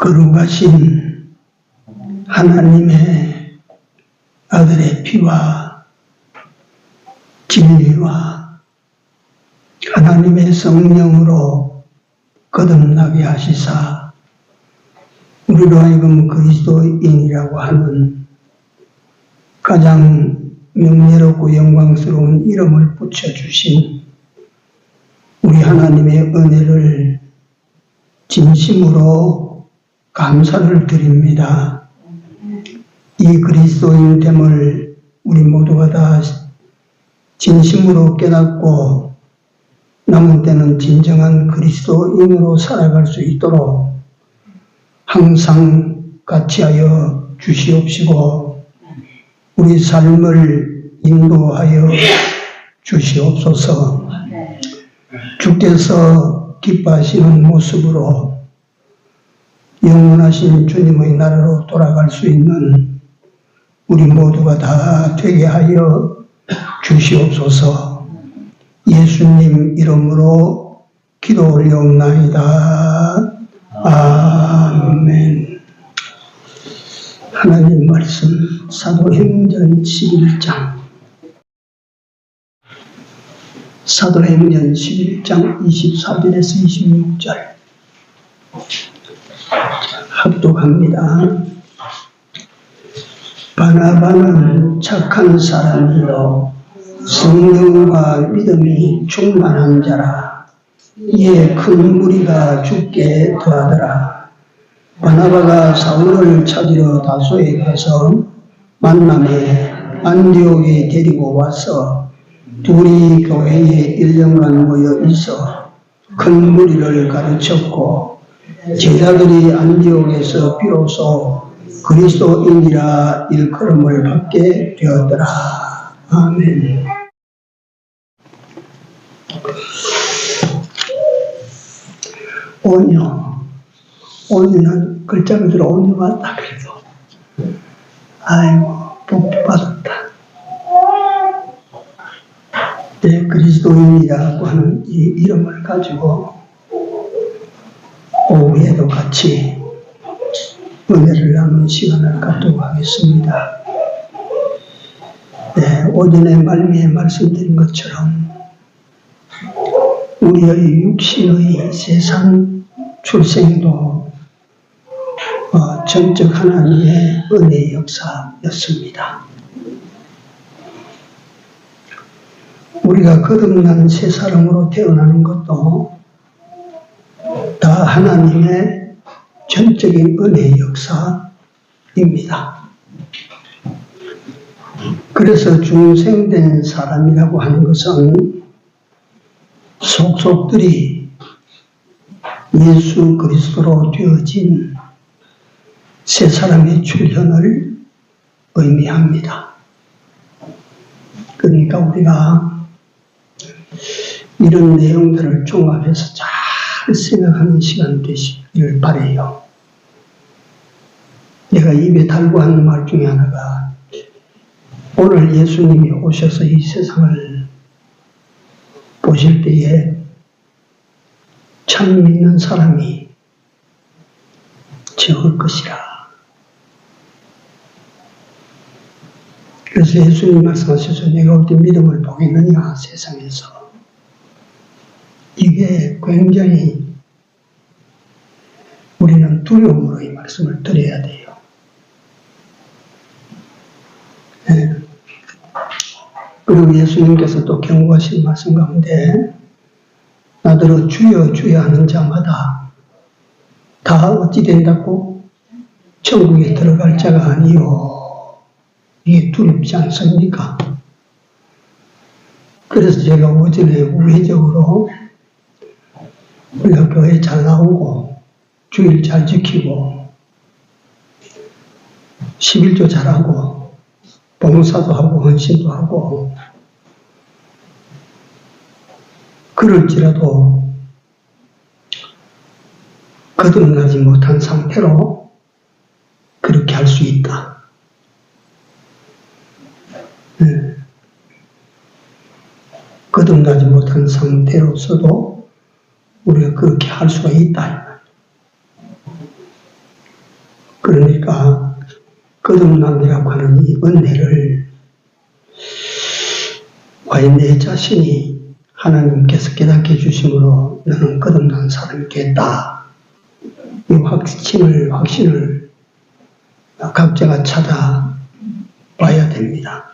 거룩하신 하나님의 아들의 피와 진리와 하나님의 성령으로 거듭나게 하시사 우리로 하여금 그리스도인이라고 하는 가장 명예롭고 영광스러운 이름을 붙여주신 우리 하나님의 은혜를 진심으로 감사를 드립니다. 이 그리스도인됨을 우리 모두가 다 진심으로 깨닫고 남은 때는 진정한 그리스도인으로 살아갈 수 있도록 항상 같이하여 주시옵시고 우리 삶을 인도하여 주시옵소서. 주께서 기뻐하시는 모습으로 영원하신 주님의 나라로 돌아갈 수 있는 우리 모두가 다 되게 하여 주시옵소서. 예수님 이름으로 기도 올려옵나이다. 아멘. 하나님 말씀 사도행전 11장 사도행전 11장 24절에서 26절 합독합니다. 바나바는 착한 사람이요 성령과 믿음이 충만한 자라. 이에 큰 무리가 죽게 더하더라. 바나바가 사울을 찾으러 다소에 가서 만남에 안디옥에 데리고 와서 둘이 교회에 1년간 모여 있어 큰 무리를 가르쳤고 제자들이 안디옥에서 비로소 그리스도인이라 일컬음을 받게 되었더라. 아멘. 온유는 글자 그대로 온유 맞다 그래도 아이고 복 받았다. 네, 그리스도인이라고 하는 이 이름을 가지고 오후에도 같이 은혜를 나누는 시간을 갖도록 하겠습니다. 네, 오전에 말미에 말씀드린 것처럼 우리의 육신의 세상 출생도 전적 하나님의 은혜의 역사였습니다. 우리가 거듭난 새 사람으로 태어나는 것도 다 하나님의 전적인 은혜의 역사입니다. 그래서 중생된 사람이라고 하는 것은 속속들이 예수 그리스도로 되어진 새 사람의 출현을 의미합니다. 그러니까 우리가 이런 내용들을 종합해서 잘 생각하는 시간 되시길 바라요. 내가 입에 달고 하는 말 중에 하나가 오늘 예수님이 오셔서 이 세상을 보실 때에 참 믿는 사람이 적을 것이라. 그래서 예수님 말씀하셔서 내가 올 때 믿음을 보겠느냐 세상에서. 이게 굉장히 우리는 두려움으로 이 말씀을 드려야 돼요. 네. 그리고 예수님께서 또 경고하신 말씀 가운데 나더러 주여 주여 하는 자마다 다 어찌 된다고? 천국에 들어갈 자가 아니요. 이게 두렵지 않습니까? 그래서 제가 오전에 우회적으로 우리가 교회 잘 나오고 주일 잘 지키고 11조 잘하고 봉사도 하고 헌신도 하고 그럴지라도 거듭나지 못한 상태로 그렇게 할 수 있다. 거듭나지 못한 상태로서도 우리가 그렇게 할 수가 있다. 그러니까 거듭남이라고 하는 이 은혜를 과연 내 자신이 하나님께서 깨닫게 해주심으로 너는 거듭난 사람이 됐다. 이 확신을 각자가 찾아봐야 됩니다.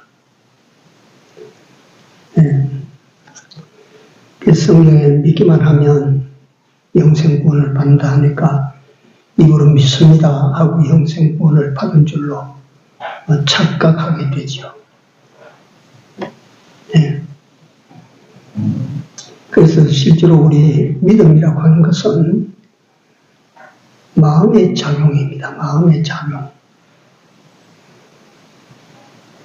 네. 성경에 믿기만 하면 영생구원을 받는다 하니까 이거로 믿습니다 하고 영생구원을 받은 줄로 착각하게 되죠. 네. 그래서 실제로 우리 믿음이라고 하는 것은 마음의 작용입니다. 마음의 작용.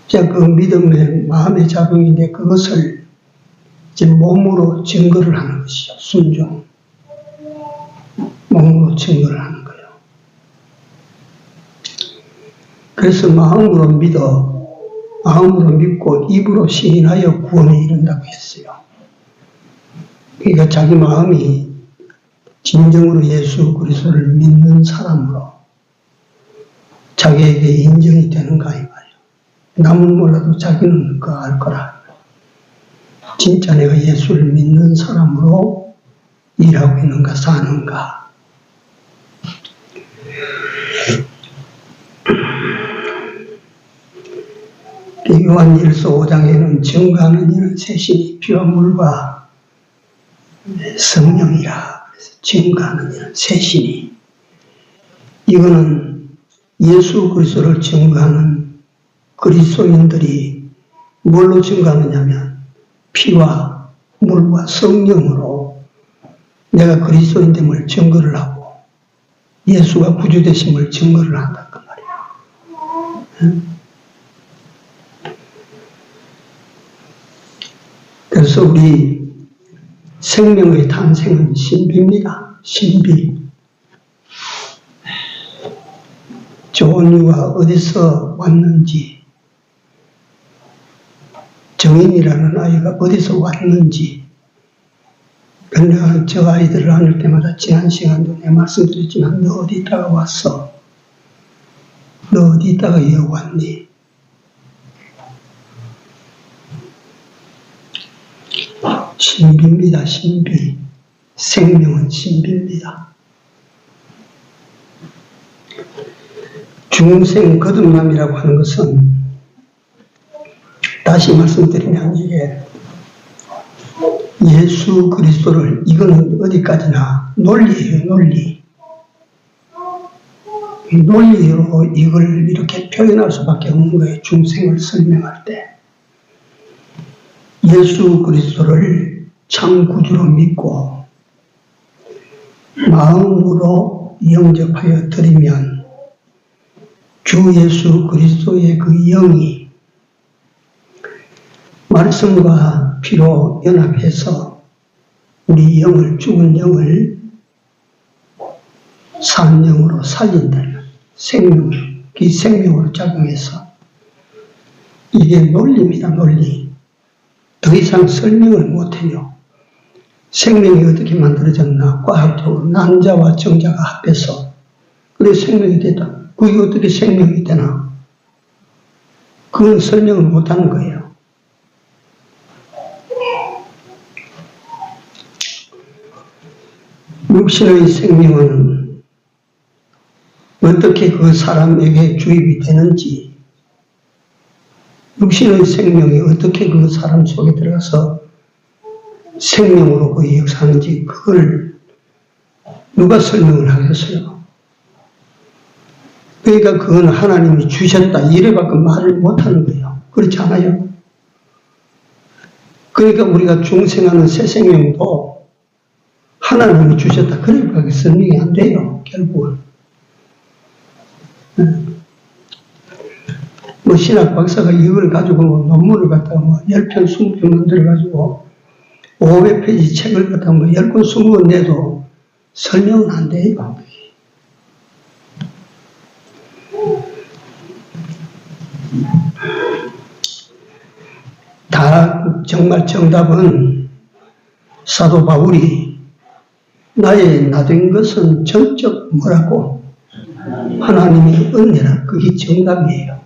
자, 그 믿음의 마음의 작용인데 그것을 이제 몸으로 증거를 하는 것이죠. 순종. 몸으로 증거를 하는 거예요. 그래서 마음으로 믿고 입으로 시인하여 구원에 이른다고 했어요. 그러니까 자기 마음이 진정으로 예수 그리스도를 믿는 사람으로 자기에게 인정이 되는가 이 말이에요. 남은 몰라도 자기는 그거 알 거라. 진짜 내가 예수를 믿는 사람으로 일하고 있는가 사는가. 요한 1서 5장에는 증거하는 이는 셋이니 피와 물과 성령이라. 그래서 증거하는 이는 셋이니. 이거는 예수 그리스도를 증거하는 그리스도인들이 뭘로 증거하느냐면 피와 물과 성령으로 내가 그리스도인됨을 증거를 하고 예수가 구주되심을 증거를 한다 그 말이에요. 그래서 우리 생명의 탄생은 신비입니다. 신비. 조은이가 어디서 왔는지, 정인이라는 아이가 어디서 왔는지, 내가 저 아이들을 안을 때마다 지난 시간도 내가 말씀드렸지만 너 어디 있다가 왔어? 너 어디 있다가 여기 왔니? 신비입니다. 신비. 생명은 신비입니다. 중생 거듭남이라고 하는 것은 다시 말씀드리면 이게 예수 그리스도를 이거는 어디까지나 논리예요. 논리. 논리로 이걸 이렇게 표현할 수밖에 없는 거예요. 중생을 설명할 때. 예수 그리스도를 참 구주로 믿고 마음으로 영접하여 드리면 주 예수 그리스도의 그 영이 말씀과 피로 연합해서 우리 영을, 죽은 영을 산 영으로 살린다. 생명을, 그 생명으로 작용해서 이게 논리입니다. 논리. 더 이상 설명을 못해요. 생명이 어떻게 만들어졌나 과학적으로 난자와 정자가 합해서 그래 생명이 됐다. 그게 어떻게 생명이 되나? 그건 설명을 못하는 거예요. 육신의 생명은 어떻게 그 사람에게 주입이 되는지, 육신의 생명이 어떻게 그 사람 속에 들어가서 생명으로 그 역사하는지 그걸 누가 설명을 하겠어요? 그러니까 그건 하나님이 주셨다 이래밖에 말을 못하는 거예요. 그렇지 않아요? 그러니까 우리가 중생하는 새 생명도 하나님이 주셨다 그래밖에 설명이 안 돼요. 결국은. 뭐 신학 박사가 이걸 가지고 논문을 갖다가 뭐 10편, 20편 만들어가지고 500페이지 책을 갖다가 뭐 10권, 20권 내도 설명은 안 돼요. 다 정말 정답은 사도 바울이 나의 나된 것은 전적 뭐라고? 하나님의 은혜라. 그게 정답이에요.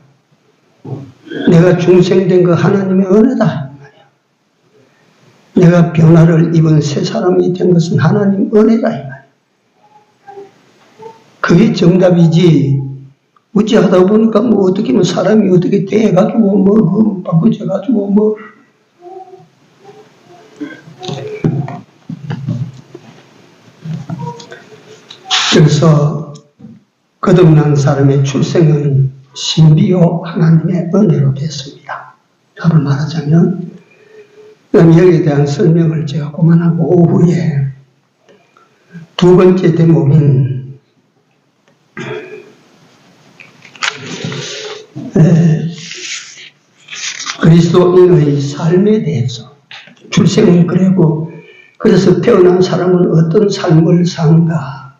내가 중생된 그 하나님의 은혜다. 내가 변화를 입은 새 사람이 된 것은 하나님 은혜다. 그게 정답이지. 어찌 하다 보니까 뭐 어떻게 뭐 사람이 어떻게 돼가지고 뭐 바꾸져가지고 뭐 그래서 거듭난 사람의 출생은 신비요 하나님의 은혜로 됐습니다. 답을 말하자면 여기에 대한 설명을 제가 그만하고 오후에 두 번째 대목인 그리스도인의 삶에 대해서 출생은 그래고 그래서 태어난 사람은 어떤 삶을 사는가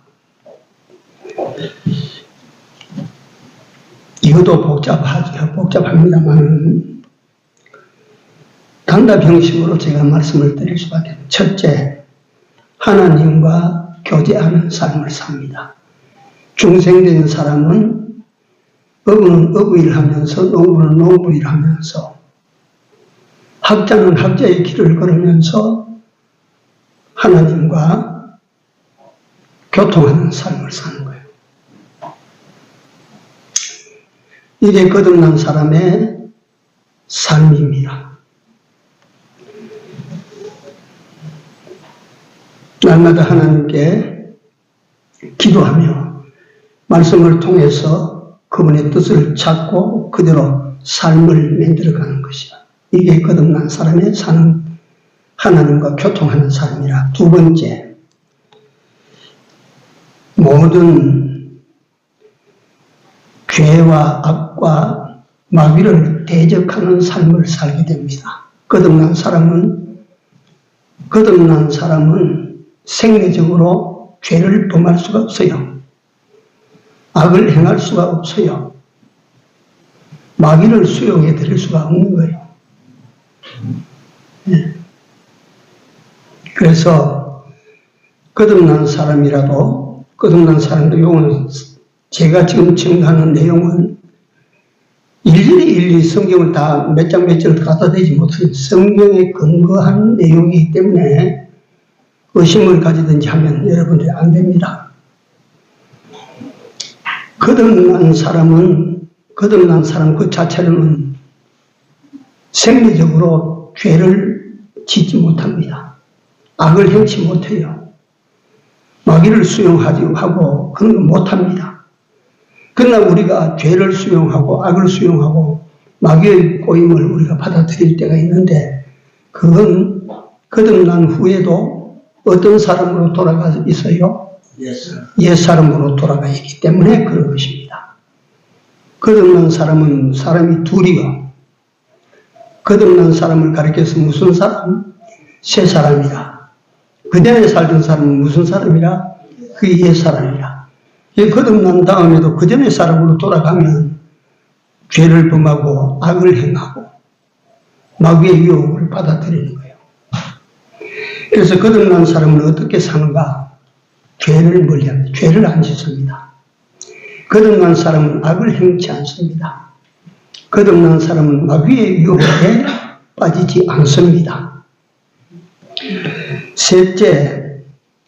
이것도 복잡합니다만 단답 형식으로 제가 말씀을 드릴 수밖에 없어요. 첫째, 하나님과 교제하는 삶을 삽니다. 중생된 사람은 어부는 어부일 하면서 농부는 농부일 하면서 학자는 학자의 길을 걸으면서 하나님과 교통하는 삶을 사는 거예요. 이게 거듭난 사람의 삶입니다. 날마다 하나님께 기도하며 말씀을 통해서 그분의 뜻을 찾고 그대로 삶을 만들어가는 것이야. 이게 거듭난 사람의 사는 하나님과 교통하는 삶이라. 두 번째, 모든 죄와 악과 마귀를 대적하는 삶을 살게 됩니다. 거듭난 사람은 생리적으로 죄를 범할 수가 없어요. 악을 행할 수가 없어요. 마귀를 수용해 드릴 수가 없는 거예요. 그래서 거듭난 사람도 용은 제가 지금 증거하는 내용은 일일이 성경을 다 몇 장 몇 절을 갖다 대지 못해요. 성경에 근거한 내용이기 때문에 의심을 가지든지 하면 여러분들이 안 됩니다. 거듭난 사람 그 자체로는 생리적으로 죄를 짓지 못합니다. 악을 행치 못해요. 마귀를 수용하고 그런 건 못합니다. 그러나 우리가 죄를 수용하고 악을 수용하고 마귀의 꼬임을 우리가 받아들일 때가 있는데 그건 거듭난 후에도 어떤 사람으로 돌아가 있어요? 옛 사람으로 돌아가 있기 때문에 그런 것입니다. 거듭난 사람은 사람이 둘이요. 거듭난 사람을 가리켜서 무슨 사람? 새 사람이라. 그전에 살던 사람은 무슨 사람이라? 그 옛 사람이라. 거듭난 다음에도 그전의 사람으로 돌아가면 죄를 범하고 악을 행하고 마귀의 유혹을 받아들이는 거예요. 그래서 거듭난 사람은 어떻게 사는가? 죄를 멀리합니다. 죄를 안 짓습니다. 거듭난 사람은 악을 행치 않습니다. 거듭난 사람은 마귀의 유혹에 빠지지 않습니다. 셋째,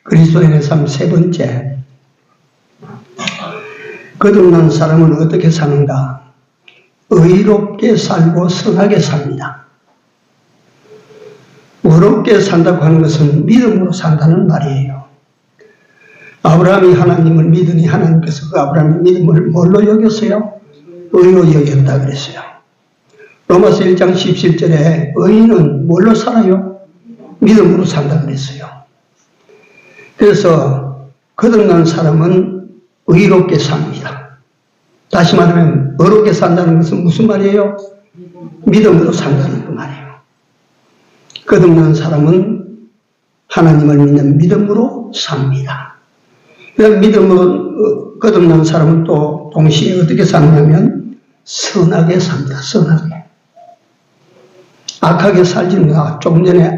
그리스도인의 삶 세 번째, 거듭난 사람은 어떻게 사는가? 의롭게 살고 선하게 삽니다. 의롭게 산다고 하는 것은 믿음으로 산다는 말이에요. 아브라함이 하나님을 믿으니 하나님께서 그 아브라함의 믿음을 뭘로 여겼어요? 의로 여겼다 그랬어요. 로마서 1장 17절에 의인은 뭘로 살아요? 믿음으로 산다 그랬어요. 그래서 거듭난 사람은 의롭게 삽니다. 다시 말하면 의롭게 산다는 것은 무슨 말이에요? 믿음으로 산다는 그 말이에요. 거듭난 사람은 하나님을 믿는 믿음으로 삽니다. 믿음으로 거듭난 사람은 또 동시에 어떻게 사느냐면 선하게 삽니다. 선하게. 악하게 살지는 것, 조금 전에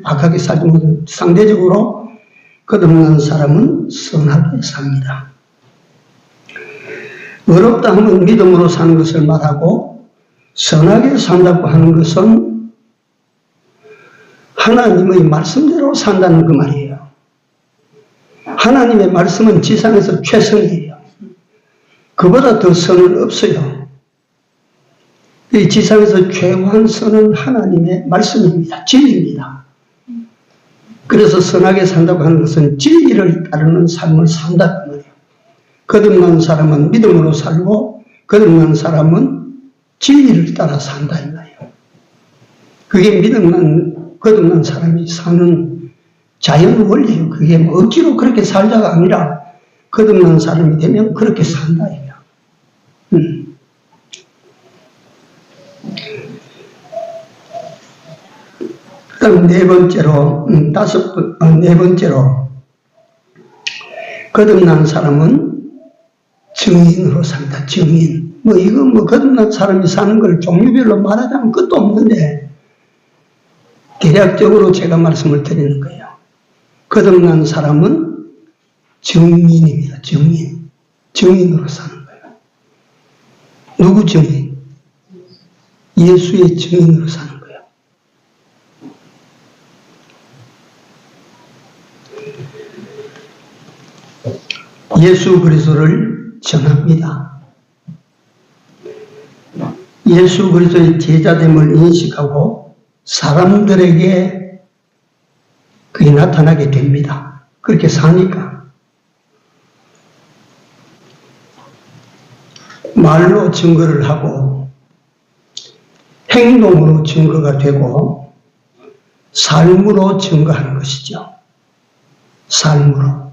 악하게 살지는 것은 상대적으로 거듭난 사람은 선하게 삽니다. 어렵다 하면 믿음으로 사는 것을 말하고, 선하게 산다고 하는 것은 하나님의 말씀대로 산다는 그 말이에요. 하나님의 말씀은 지상에서 최선이에요. 그보다 더 선은 없어요. 이 지상에서 최고한 선은 하나님의 말씀입니다. 진리입니다. 그래서 선하게 산다고 하는 것은 진리를 따르는 삶을 산다는 말이에요. 거듭난 사람은 믿음으로 살고 거듭난 사람은 진리를 따라 산다 이 말이에요. 그게 거듭난 사람이 사는 자연 원리예요. 그게 뭐 억지로 그렇게 살자가 아니라 거듭난 사람이 되면 그렇게 산다 이거예요. 그다음 네 번째로 거듭난 사람은 증인으로 산다. 증인. 이건 거듭난 사람이 사는 걸 종류별로 말하자면 끝도 없는데, 대략적으로 제가 말씀을 드리는 거예요. 거듭난 사람은 증인입니다. 증인. 증인으로 사는 거예요. 누구 증인? 예수의 증인으로 사는 거예요. 예수 그리스도를 전합니다. 예수 그리스도의 제자됨을 인식하고 사람들에게 그게 나타나게 됩니다. 그렇게 사니까. 말로 증거를 하고 행동으로 증거가 되고 삶으로 증거하는 것이죠. 삶으로.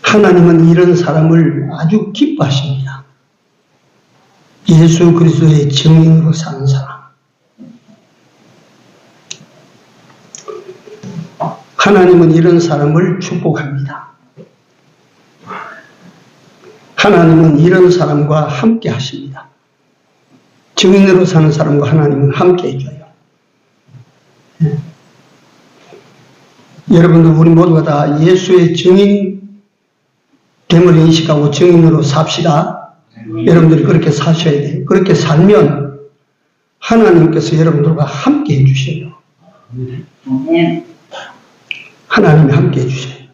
하나님은 이런 사람을 아주 기뻐하십니다. 예수 그리스도의 증인으로 사는 사람. 하나님은 이런 사람을 축복합니다. 하나님은 이런 사람과 함께 하십니다. 증인으로 사는 사람과 하나님은 함께 해줘요. 여러분들 우리 모두가 다 예수의 증인됨을 인식하고 증인으로 삽시다. 여러분들이 그렇게 사셔야 돼요. 그렇게 살면 하나님께서 여러분들과 함께 해주셔요. 하나님이 함께 해주셔요.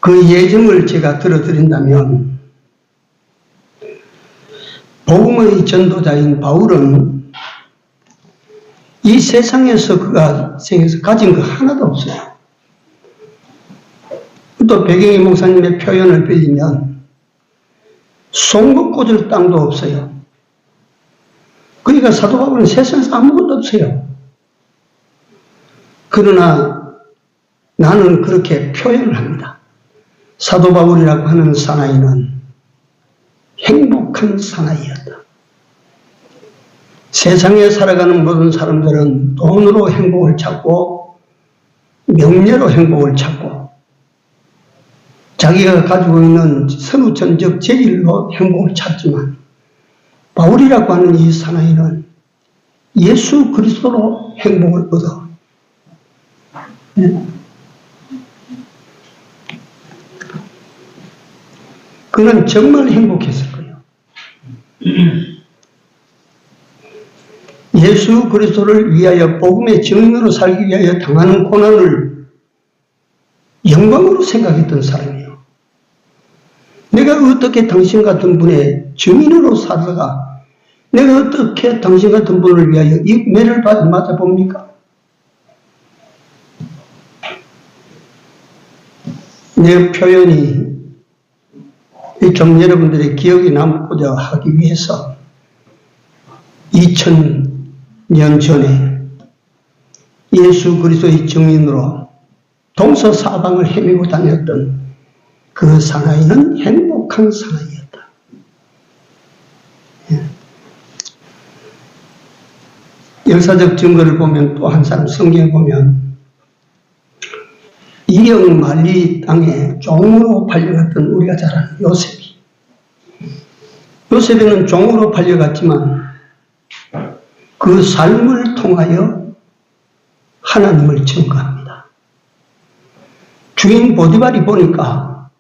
그 예증을 제가 들어드린다면, 복음의 전도자인 바울은 이 세상에서 그가 생에서 가진 거 하나도 없어요. 또 백영희 목사님의 표현을 빌리면 송곳 꽂을 땅도 없어요. 그러니까 사도 바울은 세상에서 아무것도 없어요. 그러나 나는 그렇게 표현을 합니다. 사도 바울이라고 하는 사나이는 행복한 사나이였다. 세상에 살아가는 모든 사람들은 돈으로 행복을 찾고 명예로 행복을 찾고 자기가 가지고 있는 선후천적 재질로 행복을 찾지만, 바울이라고 하는 이 사나이는 예수 그리스도로 행복을 얻어. 그는 정말 행복했을 거예요. 예수 그리스도를 위하여 복음의 증인으로 살기 위하여 당하는 고난을 영광으로 생각했던 사람이에요. 내가 어떻게 당신 같은 분의 증인으로 살다가 내가 어떻게 당신 같은 분을 위하여 이 매를 맞아봅니까? 내 표현이 좀 여러분들의 기억에 남고자 하기 위해서 2000년 전에 예수 그리스도의 증인으로 동서사방을 헤매고 다녔던 그 사나이는 행복한 사나이였다. 역사적 증거를 보면, 또 한 사람 성경을 보면, 이역 말리 땅에 종으로 팔려갔던 우리가 잘 아는 요셉이. 요셉이는 종으로 팔려갔지만 그 삶을 통하여 하나님을 증거합니다. 주인 보디발이 보니까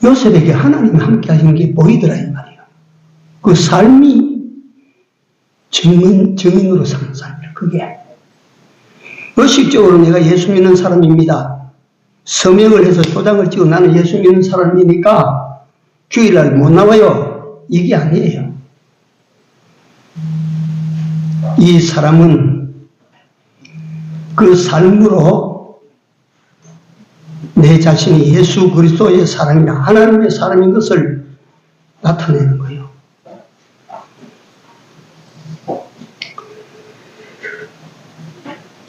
요셉에게 하나님이 함께 하신 게 보이더라 이 말이에요. 그 삶이 증인으로 사는 삶이에요. 그게 의식적으로 내가 예수 믿는 사람입니다. 서명을 해서 도장을 찍어 나는 예수 믿는 사람이니까 주일날 못 나와요. 이게 아니에요. 이 사람은 그 삶으로 내 자신이 예수 그리스도의 사람이나 하나님의 사람인 것을 나타내는 거예요.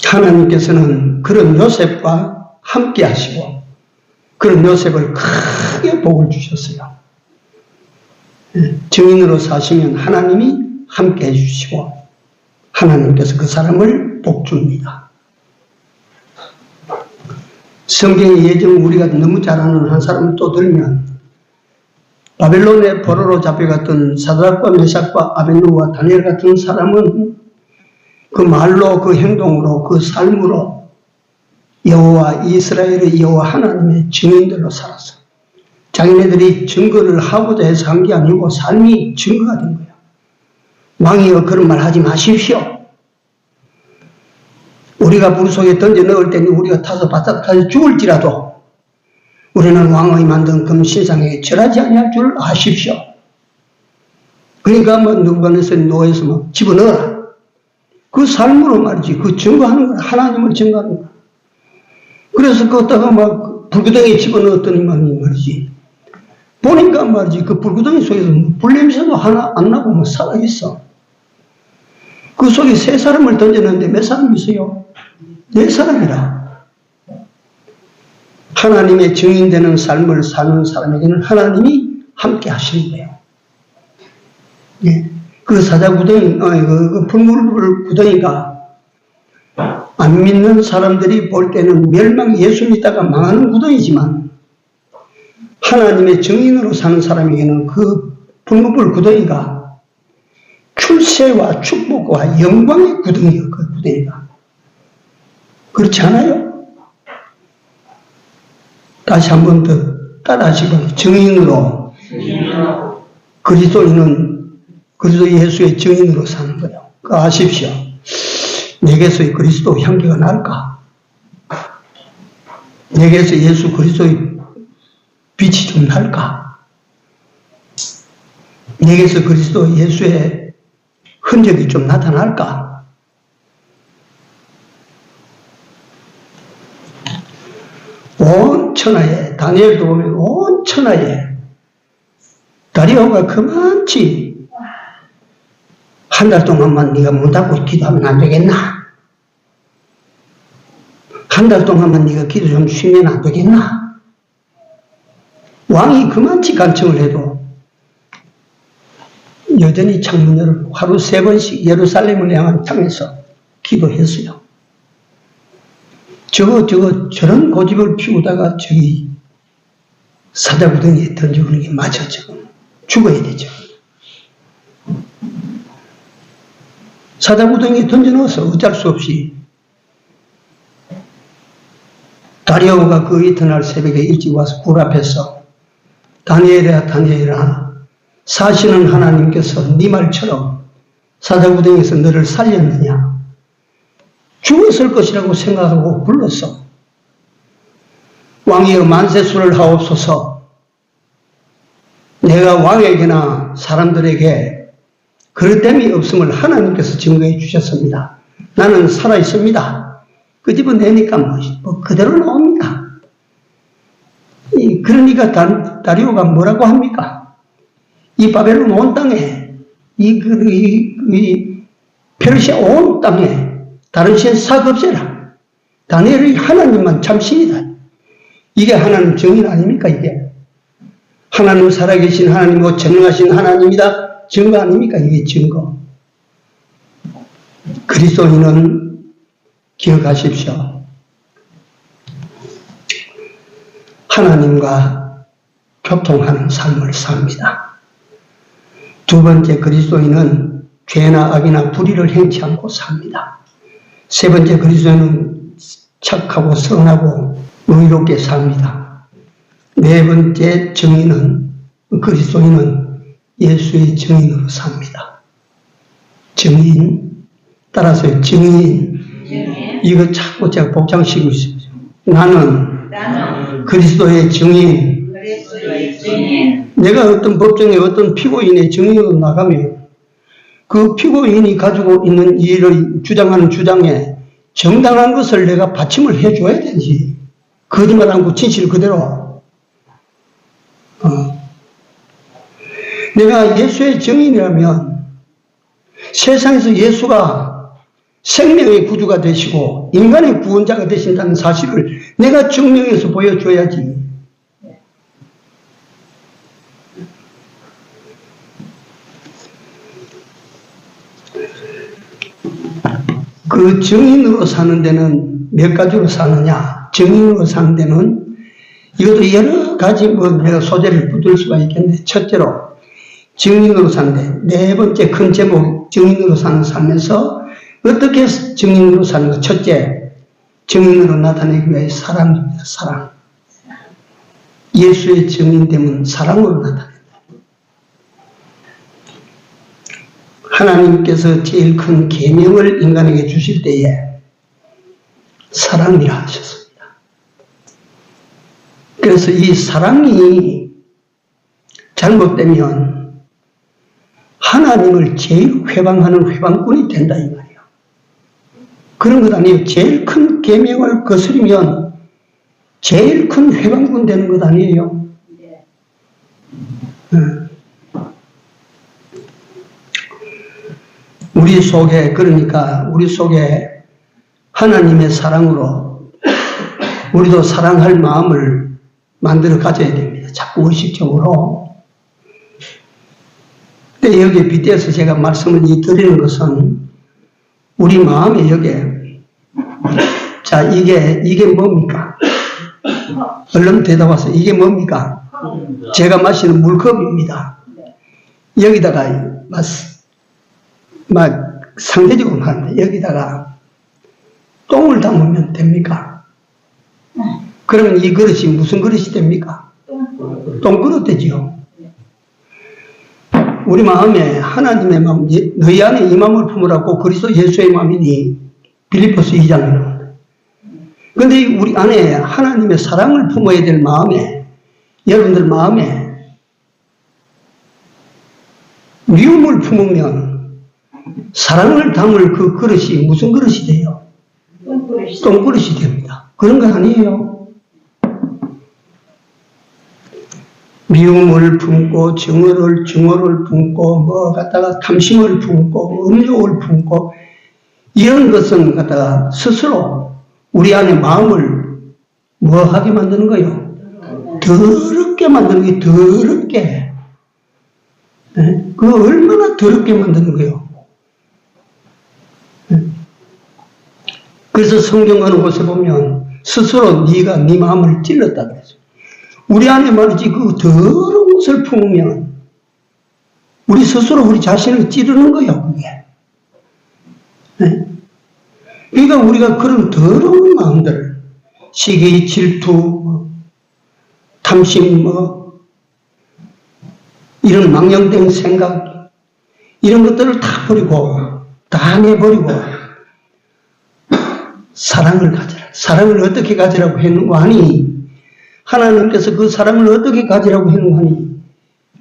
하나님께서는 그런 요셉과 함께 하시고 그런 요셉을 크게 복을 주셨어요. 증인으로 사시면 하나님이 함께 해주시고 하나님께서 그 사람을 복줍니다. 성경의 예정 우리가 너무 잘 아는 한 사람을 또 들면 바벨론의 포로로 잡혀갔던 사드락과 메삭과 아벤노와 다니엘 같은 사람은 그 말로 그 행동으로 그 삶으로 여호와 이스라엘의 여호와 하나님의 증인들로 살았어. 자기네들이 증거를 하고자 해서 한 게 아니고 삶이 증거가 된 거예요. 왕이여 그런 말 하지 마십시오. 우리가 물 속에 던져 넣을 때는 우리가 타서 바짝 타서 죽을지라도 우리는 왕의 만든 금신상에 절하지 아니할 줄 아십시오. 그러니까 뭐 누구간에서 노예에서 막 집어넣어라. 그 삶으로 말이지. 그 증거하는 거야. 하나님을 증거하는 거야. 그래서 그것다가 막 불구덩이에 집어넣었더니 말이지. 보니까 말이지. 그 불구덩이 속에서 불냄새도 하나 안 나고 뭐 살아있어. 그 속에 세 사람을 던졌는데 몇 사람 있어요? 네 사람이라. 하나님의 증인되는 삶을 사는 사람에게는 하나님이 함께 하시는 거예요. 예. 그 사자구덩이, 그 풀물 구덩이가 안 믿는 사람들이 볼 때는 예수 믿다가 망하는 구덩이지만 하나님의 증인으로 사는 사람에게는 그 풀물 구덩이가 출세와 축복과 영광의 구덩이예요. 그 구덩이가. 그렇지 않아요? 다시 한 번 더 따라하시고 증인으로 그리스도 예수의 증인으로 사는 거예요. 아십시오. 내게서 그리스도 향기가 날까? 내게서 예수 그리스도의 빛이 좀 날까? 내게서 그리스도 예수의 흔적이 좀 나타날까? 온 천하에, 다니엘도 보면 온 천하에 다리오가 그만치 한 달 동안만 네가 문 닫고 기도하면 안 되겠나? 한 달 동안만 네가 기도 좀 쉬면 안 되겠나? 왕이 그만치 간청을 해도 여전히 창문 열고 하루 3번씩 예루살렘을 향한 땅에서 기도했어요. 저런 고집을 피우다가 저기 사자구덩이에 던져오는 게 맞아, 지금. 죽어야 되죠. 사자구덩이에 던져넣어서 어쩔 수 없이 다리오가 그 이튿날 새벽에 일찍 와서 굴 앞에서 다니엘아 사시는 하나님께서 네 말처럼 사자구덩이에서 너를 살렸느냐? 죽었을 것이라고 생각하고 불렀어. 왕이여 만세수를 하옵소서. 내가 왕에게나 사람들에게 그릇됨이 없음을 하나님께서 증거해 주셨습니다. 나는 살아있습니다. 그 집은 내니까 뭐 그대로 나옵니다. 그러니까 다리오가 뭐라고 합니까? 이 바벨론 온 땅에, 이 페르시아 온 땅에 다른 신 싹 없애라. 다니엘이 하나님만 참 신이다. 이게 하나님 증인 아닙니까, 이게? 하나님 살아계신 하나님이고 전능하신 하나님이다. 증거 아닙니까? 이게 증거. 그리스도인은 기억하십시오. 하나님과 교통하는 삶을 삽니다. 두 번째, 그리스도인은 죄나 악이나 불의를 행치 않고 삽니다. 세 번째, 그리스도인은 착하고 선하고 의롭게 삽니다. 네 번째 증인은, 그리스도인은 예수의 증인으로 삽니다. 증인, 따라서 증인. 이거 자꾸 제가 복장시키고 있습니다. 나는 그리스도의 증인. 내가 어떤 법정에 어떤 피고인의 증인으로 나가면 그 피고인이 가지고 있는 일을 주장하는 주장에 정당한 것을 내가 받침을 해줘야 되지. 거짓말 않고 진실 그대로. 내가 예수의 증인이라면 세상에서 예수가 생명의 구주가 되시고 인간의 구원자가 되신다는 사실을 내가 증명해서 보여줘야지. 그 증인으로 사는 데는 몇 가지로 사느냐? 증인으로 사는 데는 이것도 여러 가지 내가 소재를 붙을 수가 있겠는데, 첫째로 증인으로 사는 데, 네 번째 큰 제목 증인으로 사는 삶에서 어떻게 증인으로 사는 것? 첫째, 증인으로 나타내기 위해 사랑입니다. 사랑. 예수의 증인됨은 사랑으로 나타낸다. 하나님께서 제일 큰 계명을 인간에게 주실 때에 사랑이라 하셨습니다. 그래서 이 사랑이 잘못되면 하나님을 제일 회방하는 회방꾼이 된다 이 말이에요. 그런 것 아니에요. 제일 큰 계명을 거스르면 제일 큰 회방꾼 되는 것 아니에요. 우리 속에 하나님의 사랑으로 우리도 사랑할 마음을 만들어 가져야 됩니다. 자꾸 의식적으로. 근데 여기에 빗대어서 제가 말씀을 드리는 것은 우리 마음에 여기에, 자, 이게 뭡니까? 얼른 대답하세요. 이게 뭡니까? 제가 마시는 물컵입니다. 여기다가 상대적으로 말하는데 여기다가 똥을 담으면 됩니까? 그러면 이 그릇이 무슨 그릇이 됩니까? 똥그릇 되지요. 우리 마음에 하나님의 마음, 너희 안에 이 마음을 품으라고 그리스도 예수의 마음이니 빌립보서 2장에 나옵니다. 그런데 우리 안에 하나님의 사랑을 품어야 될 마음에, 여러분들 마음에 미움을 품으면 사랑을 담을 그 그릇이 무슨 그릇이 돼요? 똥그릇이 됩니다. 그런 거 아니에요. 미움을 품고 증오를 품고 탐심을 품고 음욕을 품고 이런 것은 갖다가 스스로 우리 안에 마음을 하게 만드는 거예요? 더럽게 만드는 게 더럽게. 그 얼마나 더럽게 만드는 거예요? 그래서 성경 가는 곳에 보면 스스로 네가 네 마음을 찔렀다 그랬어요. 우리 안에 말이지 그 더러운 것을 품으면 우리 스스로 우리 자신을 찌르는 거예요. 그게. 그러니까 우리가 그런 더러운 마음들, 시기, 질투, 탐심, 이런 망령된 생각, 이런 것들을 다 버리고 다 내버리고 사랑을 가져라. 사랑을 어떻게 가지라고 했는고 하니, 하나님께서 그 사랑을 어떻게 가지라고 했는고 하니,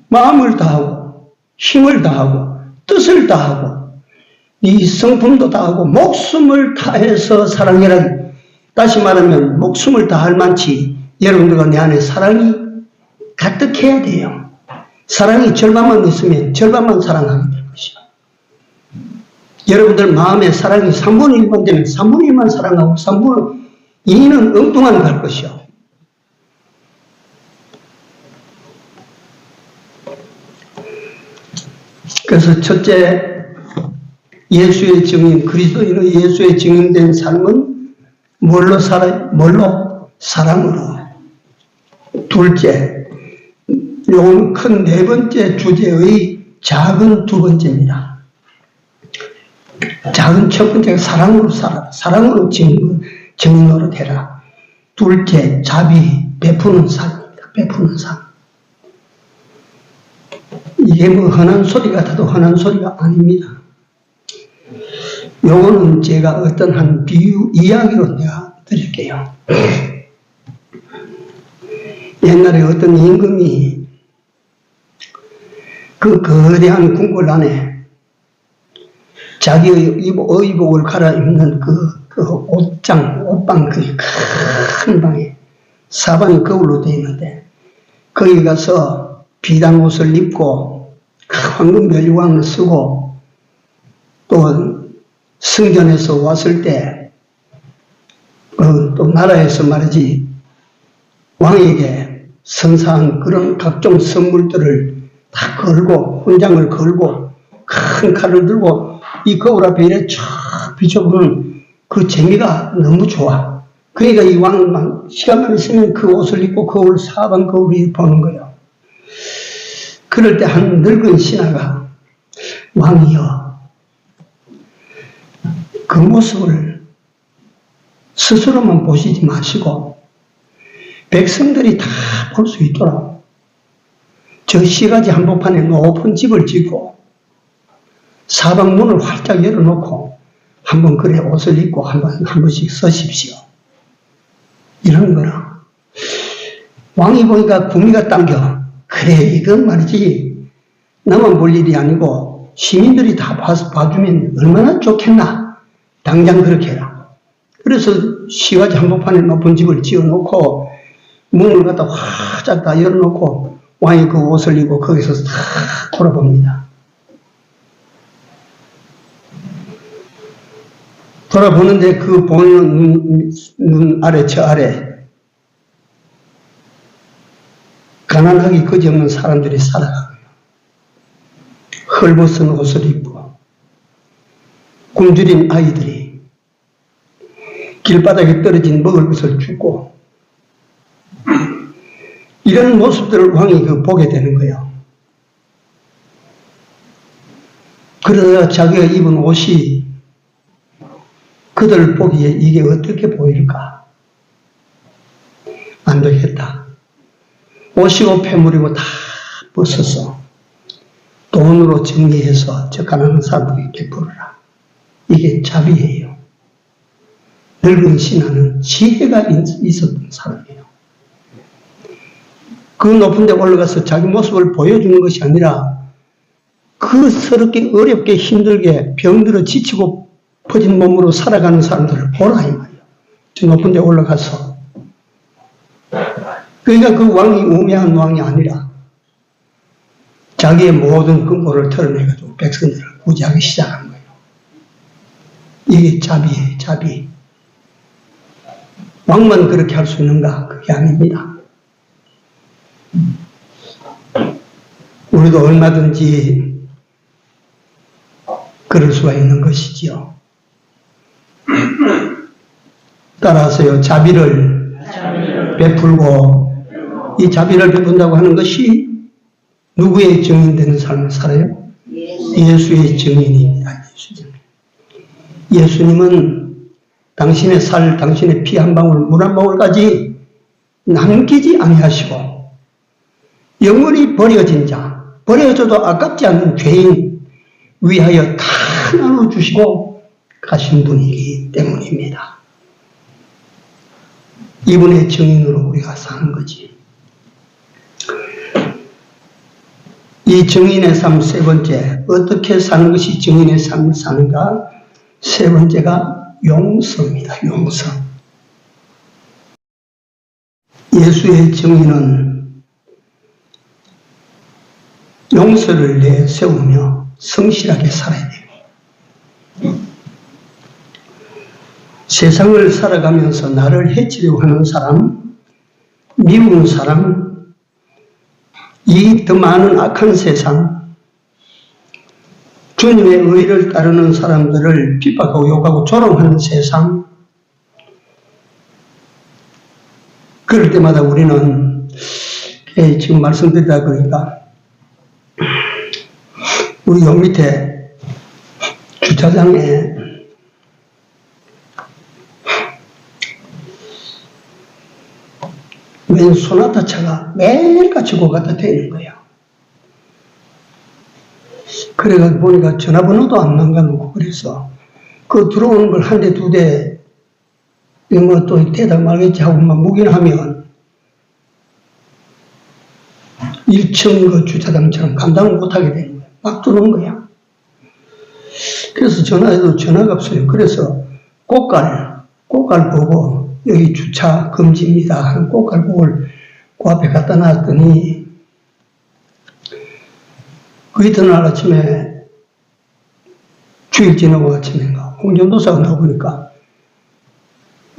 마음을 다하고 힘을 다하고 뜻을 다하고 이 성품도 다하고 목숨을 다해서 사랑해라. 다시 말하면 목숨을 다할 만치 여러분들과 내 안에 사랑이 가득해야 돼요. 사랑이 절반만 있으면 절반만 사랑하게 될 것이요. 여러분들 마음에 사랑이 3분의 1만 되면 3분의 1만 사랑하고 3분의 2는 엉뚱한 갈 것이요. 그래서 첫째, 예수의 증인, 그리스도인의 예수의 증인된 삶은 뭘로 살아요? 뭘로? 사랑으로. 둘째, 요건 큰 네 번째 주제의 작은 두 번째입니다. 작은 첫 번째가 사랑으로 살아라. 사랑으로 증인으로 되라. 둘째, 자비, 베푸는 삶입니다. 베푸는 삶. 이게 뭐 흔한 소리 같아도 흔한 소리가 아닙니다. 요거는 제가 어떤 한 비유, 이야기로 내가 드릴게요. 옛날에 어떤 임금이 그 거대한 궁궐 안에 자기의 의복을 갈아입는 그 옷방, 그 큰 방에 사방이 거울로 되어 있는데, 거기 가서 비단 옷을 입고 황금 멸류관을 쓰고 또 성전에서 왔을 때 또 나라에서 말이지 왕에게 선사한 그런 각종 선물들을 다 걸고 훈장을 걸고 큰 칼을 들고 이 거울 앞에 이렇게 쫙 비춰보는 그 재미가 너무 좋아. 그러니까 이 왕은 시간만 있으면 그 옷을 입고 거울 사방 거울을 보는 거예요. 그럴 때 한 늙은 신하가 왕이여, 그 모습을 스스로만 보시지 마시고 백성들이 다 볼 수 있도록 저 시가지 한복판에 높은 집을 짓고 사방 문을 활짝 열어놓고 한번 그래 옷을 입고 한 번씩 서십시오. 이런 거라. 왕이 보니까 구미가 당겨. 그래, 이건 말이지 나만 볼 일이 아니고 시민들이 다 봐주면 얼마나 좋겠나. 당장 그렇게 해라. 그래서 시가지 한복판에 높은 집을 지어놓고 문을 갖다 활짝 다 열어놓고 왕이 그 옷을 입고 거기서 탁 돌아봅니다. 돌아보는데 그 보이는 눈 아래, 저 아래 가난하기 그지없는 사람들이 살아가고요. 헐벗은 옷을 입고 굶주린 아이들이 길바닥에 떨어진 먹을 것을 주고 이런 모습들을 왕이 보게 되는 거예요. 그러다가 자기가 입은 옷이 그들 보기에 이게 어떻게 보일까? 안 되겠다. 옷이고 폐물이고 다 벗어서 돈으로 정리해서 저 가난한 사람들에게 베풀어라. 이게 자비예요. 늙은 신하는 지혜가 있었던 사람이에요. 그 높은 데 올라가서 자기 모습을 보여주는 것이 아니라 그 서럽게 어렵게 힘들게 병들어 지치고 퍼진 몸으로 살아가는 사람들을 보라 이 말이에요. 저 높은 데 올라가서. 그러니까 그 왕이 우매한 왕이 아니라 자기의 모든 근거를 털어내가지고 백성들을 구제하기 시작한 거예요. 이게 자비예요, 자비. 왕만 그렇게 할 수 있는가? 그게 아닙니다. 우리도 얼마든지 그럴 수가 있는 것이지요. 따라서요, 자비를 베풀고 이 자비를 베푼다고 하는 것이 누구의 증인되는 삶을 살아요? 예수의 증인입니다. 예수님은 당신의 살, 당신의 피 한 방울, 물 한 방울까지 남기지 아니하시고 영원히 버려진 자, 버려져도 아깝지 않는 죄인 위하여 다 나눠주시고 가신 분이기 때문입니다. 이분의 증인으로 우리가 사는 거지. 이 증인의 삶 세 번째, 어떻게 사는 것이 증인의 삶을 사는가? 세 번째가 용서입니다. 용서. 예수의 증인은 용서를 내세우며 성실하게 살아야 돼요. 세상을 살아가면서 나를 해치려고 하는 사람, 미운 사람, 이 더 많은 악한 세상, 주님의 의를 따르는 사람들을 핍박하고 욕하고 조롱하는 세상, 그럴 때마다 우리는 지금 말씀드리다 보니까 우리 요 밑에 주차장에 웬 소나타 차가 매일같이 그 갖다 대는 거야. 그래가지고 보니까 전화번호도 안 남겨놓고 그래서 그 들어오는 걸 한 대, 두 대, 뭐 또 대답 말겠지 하고 막 묵인하면 1층 그 주차장처럼 감당을 못하게 되는 거야. 막 들어오는 거야. 그래서 전화해도 전화가 없어요. 그래서 꽃갈 보고 여기 주차 금지입니다 하는 꽃갈 보고를 그 앞에 갖다 놨더니 그 이튿날 아침에 주일 지나고 아침인가 홍전도사가 나오니까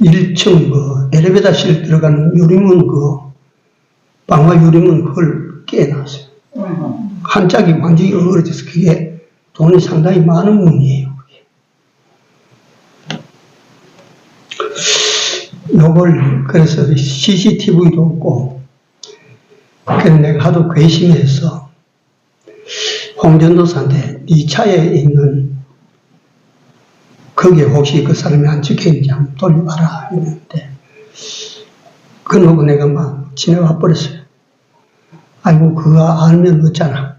1층 그 엘리베이터실 들어가는 유리문 그 방화 유리문 그걸 깨놨어요. 한 짝이 완전히 어그러져서 그게 돈이 상당히 많은 문이에요. 요걸 그래서 CCTV도 없고 그래서 내가 하도 괘씸해서 홍전도사한테 네 차에 있는 거기에 혹시 그 사람이 안 적혀있는지 한번 돌려봐라 했는데 그러고 내가 막 지나가 버렸어요. 아이고 그거 알면 어쩌나.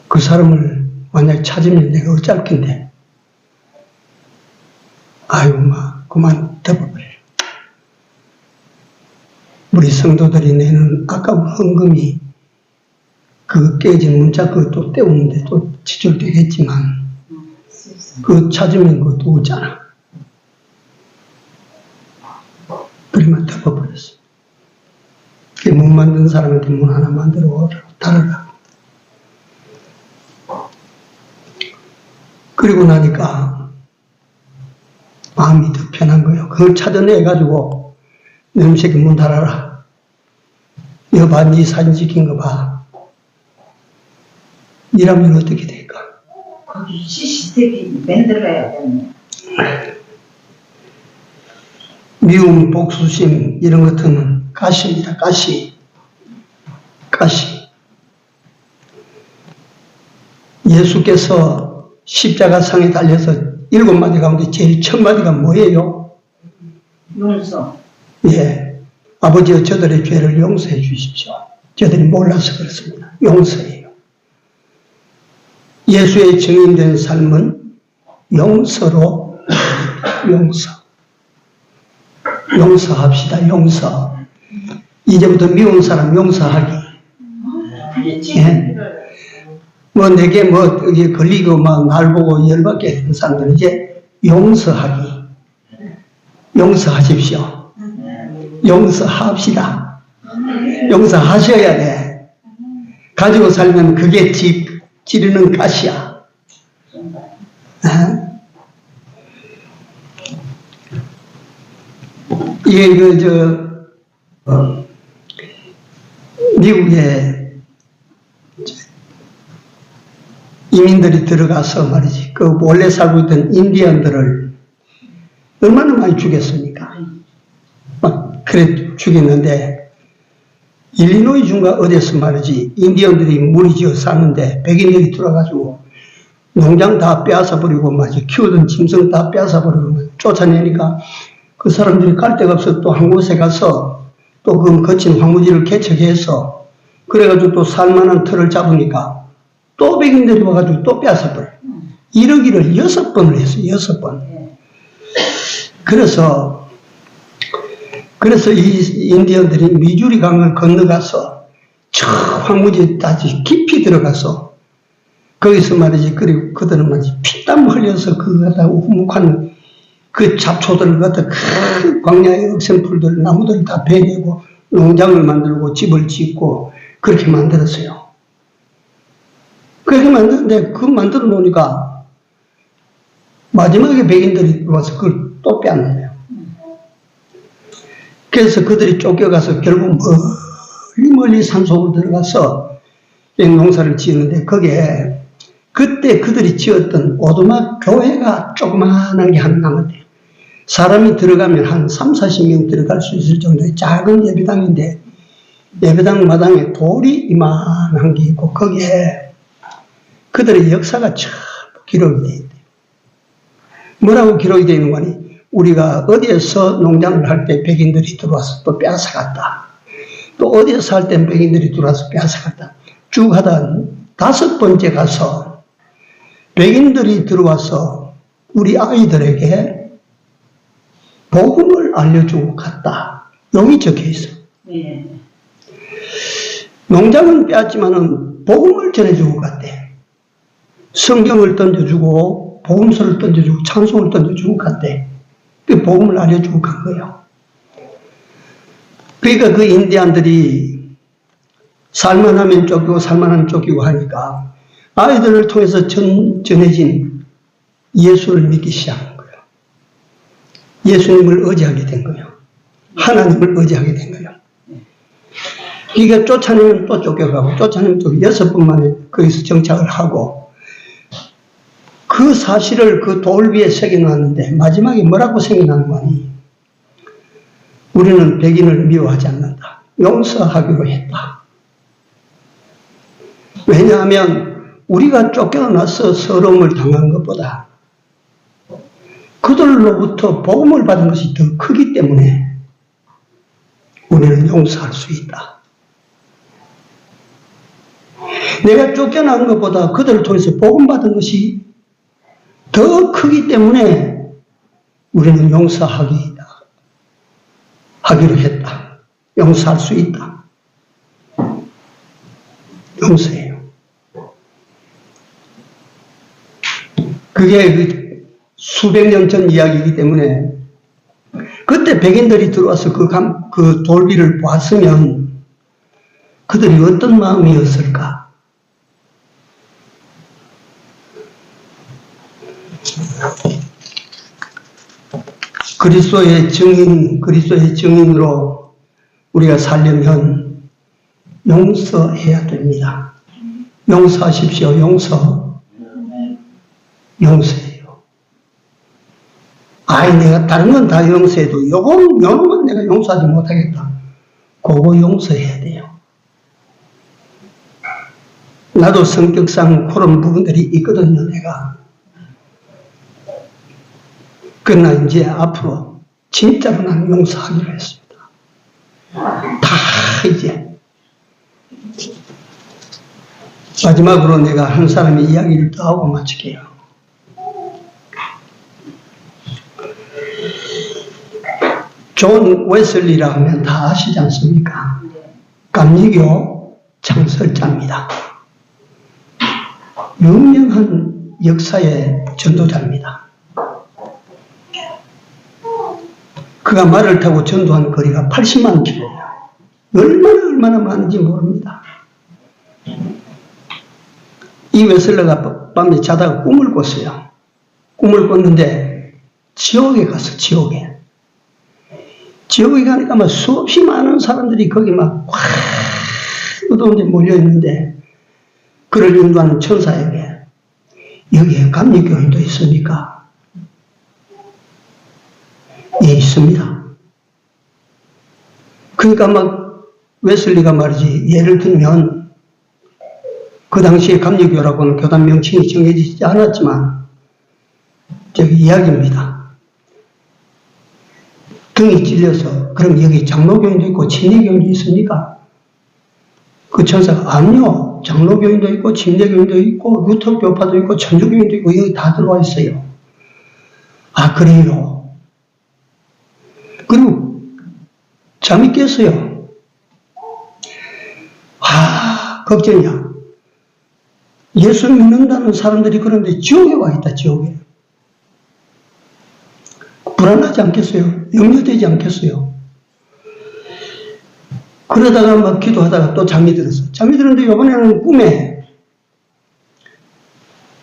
그 사람을 만약에 찾으면 내가 어쩔 텐데 아이고 막 그만 덮어버려. 우리 성도들이 내는 아까운 헌금이 그 깨진 문자 그것도 때우는데 또 지출되겠지만 그 찾으면 그것도 오잖아. 그러면 덮어버렸어. 문 만든 사람한테 문 하나 만들어 달아라. 그리고 나니까 마음이 더 편한 거예요. 그걸 찾아내가지고 냄새게 문 달아라. 여봐, 네 사진 찍힌 거 봐. 이러면 어떻게 될까? 거기 CCTV 만들어야 되네. 미움, 복수심 이런 것들은 가시입니다. 가시. 예수께서 십자가 상에 달려서 7마디 가운데 제일 첫 마디가 뭐예요? 용서. 예. 아버지여 저들의 죄를 용서해 주십시오. 저들이 몰라서 그렇습니다. 용서해요. 예수의 증인된 삶은 용서로 용서합시다. 용서. 이제부터 미운 사람 용서하기. 예. 뭐 내게 뭐 여기 걸리고 막 날 보고 열받게 하는 사람들은 이제 용서하기. 용서하십시오. 용서합시다. 용서하셔야 돼. 가지고 살면 그게 지르는 가시야. 이게 미국에 이민들이 들어가서 말이지, 그 원래 살고 있던 인디언들을 얼마나 많이 죽였습니까? 막 그래 죽였는데 일리노이 주가 어디서 말이지 인디언들이 무리지어 사는데 백인들이 들어가지고 농장 다 빼앗아 버리고 말이지 키우던 짐승 다 빼앗아 버리고 쫓아내니까 그 사람들이 갈 데가 없어 또 한 곳에 가서 또 그 거친 황무지를 개척해서 그래가지고 또 살만한 터를 잡으니까 또 백인들이 와가지고 또 빼앗아 버려. 이러기를 6번을 했어요. 6번. 그래서 이 인디언들이 미주리 강을 건너가서 저 황무지까지 깊이 들어가서 거기서 말이지 그리고 그들은 말이지 피땀 흘려서 그거 갖다 우묵한 그 잡초들을 갖다 큰 광야의 억센풀들 나무들을 다 베내고 농장을 만들고 집을 짓고 그렇게 만들었어요. 그렇게 만드는데 그 만들어 놓으니까 마지막에 백인들이 와서 그걸 또 빼앗는 거예요. 그래서 그들이 쫓겨가서 결국 멀리 산속으로 들어가서 농사를 지었는데 거기에 그때 그들이 지었던 오두막 교회가 조그마한 게 하나 남았대요. 사람이 들어가면 한 3, 40명 들어갈 수 있을 정도의 작은 예배당인데 예배당 마당에 돌이 이만한 게 있고 거기에 그들의 역사가 참 기록이 되어 있대요. 뭐라고 기록이 되어 있는 거니? 우리가 어디에서 농장을 할 때 백인들이 들어와서 또 빼앗아갔다. 또 어디에서 할 때 백인들이 들어와서 빼앗아갔다. 쭉 하다 5번째 가서 백인들이 들어와서 우리 아이들에게 복음을 알려주고 갔다. 여기 적혀 있어. 네. 농장은 빼앗지만은 복음을 전해주고 갔대. 성경을 던져주고 복음서를 던져주고 찬송을 던져주고 갔대. 그 복음을 알려주고 간 거예요. 그러니까 그 인디안들이 살만하면 쫓기고 살만하면 쫓기고 하니까 아이들을 통해서 전해진 예수를 믿기 시작한 거예요. 예수님을 의지하게 된 거예요. 하나님을 의지하게 된 거예요. 그러니까 쫓아내면 또 쫓겨가고 쫓아내면 또 6번 만에 거기서 정착을 하고 그 사실을 그 돌 위에 새겨놨는데 마지막에 뭐라고 새겨놨는 거니? 우리는 백인을 미워하지 않는다. 용서하기로 했다. 왜냐하면 우리가 쫓겨나서 서러움을 당한 것보다 그들로부터 복음을 받은 것이 더 크기 때문에 우리는 용서할 수 있다. 내가 쫓겨난 것보다 그들을 통해서 복음 받은 것이 더 크기 때문에 우리는 용서하기로 했다. 용서할 수 있다. 용서해요. 그게 수백 년 전 이야기이기 때문에 그때 백인들이 들어와서 그 돌비를 보았으면 그들이 어떤 마음이었을까? 그리스도의 증인으로 우리가 살려면 용서해야 됩니다. 용서하십시오. 용서해요. 내가 다른 건 다 용서해도 요놈은 내가 용서하지 못하겠다. 그거 용서해야 돼요. 나도 성격상 그런 부분들이 있거든요, 내가. 그러나 이제 앞으로 진짜로 난 용서하기로 했습니다. 다 이제. 마지막으로 내가 한 사람의 이야기를 더 하고 마칠게요. 존 웨슬리라 하면 다 아시지 않습니까? 감리교 창설자입니다. 유명한 역사의 전도자입니다. 그가 말을 타고 전도한 거리가 80만 킬로예요. 얼마나 많은지 모릅니다. 이 웨슬러가 밤에 자다가 꿈을 꿨어요. 꿈을 꿨는데 지옥에 갔어. 지옥에 가니까 막 수없이 많은 사람들이 거기 막 어두운 데 몰려있는데 그를 인도하는 천사에게 여기에 감리교인도 있습니까? 예, 있습니다. 그러니까 막 웨슬리가 말이지, 예를 들면 그 당시에 감리교라고는 교단 명칭이 정해지지 않았지만 저기 이야기입니다. 등이 찔려서 그럼 여기 장로교인도 있고 침례교인도 있습니까? 그 천사가 아니요, 장로교인도 있고 침례교인도 있고 루터교파도 있고 천주교인도 있고 여기 다 들어와 있어요. 아, 그래요? 그리고 잠이 깼어요. 걱정이야. 예수 믿는다는 사람들이 그런데 지옥에 와 있다. 지옥에. 불안하지 않겠어요? 염려되지 않겠어요? 그러다가 막 기도하다가 또 잠이 들었어. 잠이 들었는데 이번에는 꿈에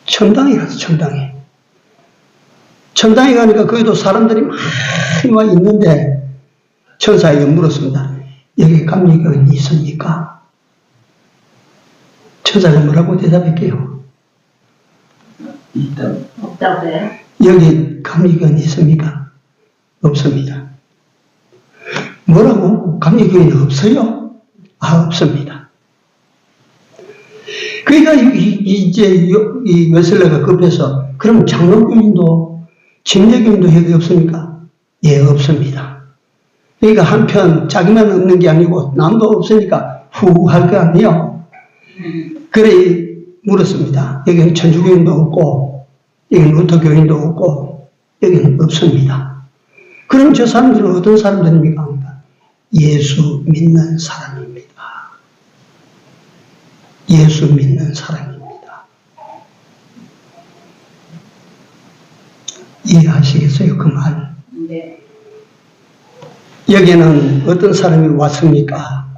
천당에 갔어. 천당에 가니까 거기도 사람들이 많이 와 있는데 천사에게 물었습니다. 여기 감리교인이 있습니까? 천사가 뭐라고 대답할게요? 없다고 해요? 여기 감리교인이 있습니까? 없습니다. 뭐라고? 감리교인이 없어요? 없습니다. 그러니까 이제 이 웨슬러가 급해서 그럼 장로교인도 침례교인도 여기 없습니까? 예, 없습니다. 그러니까 한편 자기만 없는 게 아니고 남도 없으니까 후할 거 아니에요. 그래 물었습니다. 여기는 천주교인도 없고 여기는 루터교인도 없고 여기는 없습니다. 그럼 저 사람들은 어떤 사람들입니까? 예수 믿는 사람입니다. 예수 믿는 사람입니다. 이해하시겠어요? 그 말. 네. 여기에는 어떤 사람이 왔습니까?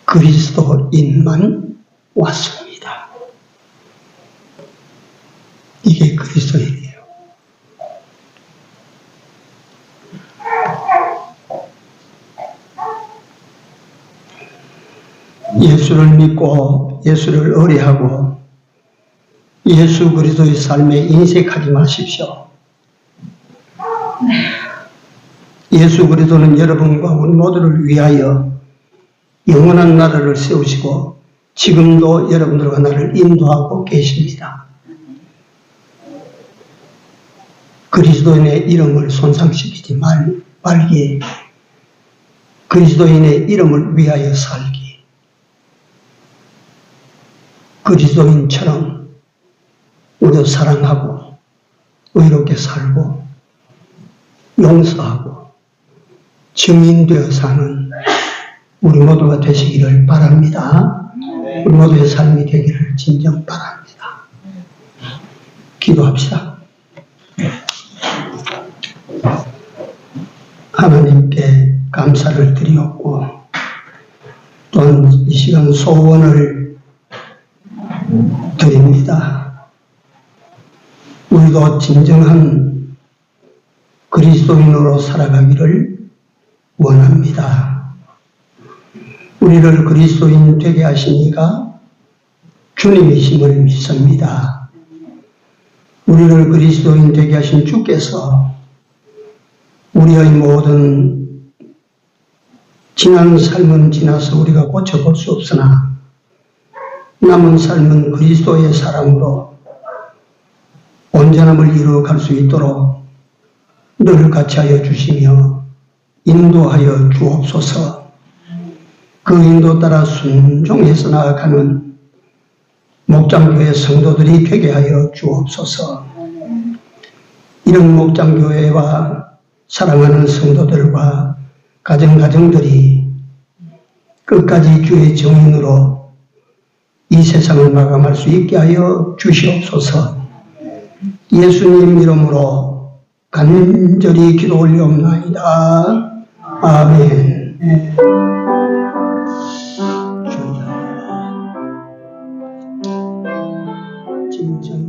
그리스도인만 왔습니다. 이게 그리스도인이에요. 예수를 믿고 예수를 의뢰하고 예수 그리스도의 삶에 인색하지 마십시오. 예수 그리스도는 여러분과 우리 모두를 위하여 영원한 나라를 세우시고 지금도 여러분들과 나를 인도하고 계십니다. 그리스도인의 이름을 손상시키지 말기에 그리스도인의 이름을 위하여 살기. 그리스도인처럼 우리도 사랑하고 의롭게 살고 용서하고 증인되어 사는 우리 모두가 되시기를 바랍니다. 우리 모두의 삶이 되기를 진정 바랍니다. 기도합시다. 하나님께 감사를 드리었고 또한 이 시간 소원을 드립니다. 우리도 진정한 그리스도인으로 살아가기를 원합니다. 우리를 그리스도인 되게 하신 이가 주님이심을 믿습니다. 우리를 그리스도인 되게 하신 주께서 우리의 모든 지난 삶은 지나서 우리가 고쳐볼 수 없으나 남은 삶은 그리스도의 사랑으로 온전함을 이루어갈 수 있도록 늘 같이 하여 주시며 인도하여 주옵소서. 그 인도 따라 순종해서 나아가는 목장교회 성도들이 되게 하여 주옵소서. 이런 목장교회와 사랑하는 성도들과 가정들이 끝까지 주의 정인으로 이 세상을 마감할 수 있게 하여 주시옵소서. 예수님 이름으로 간절히 기도 올리옵나이다. 아멘. 주여 진정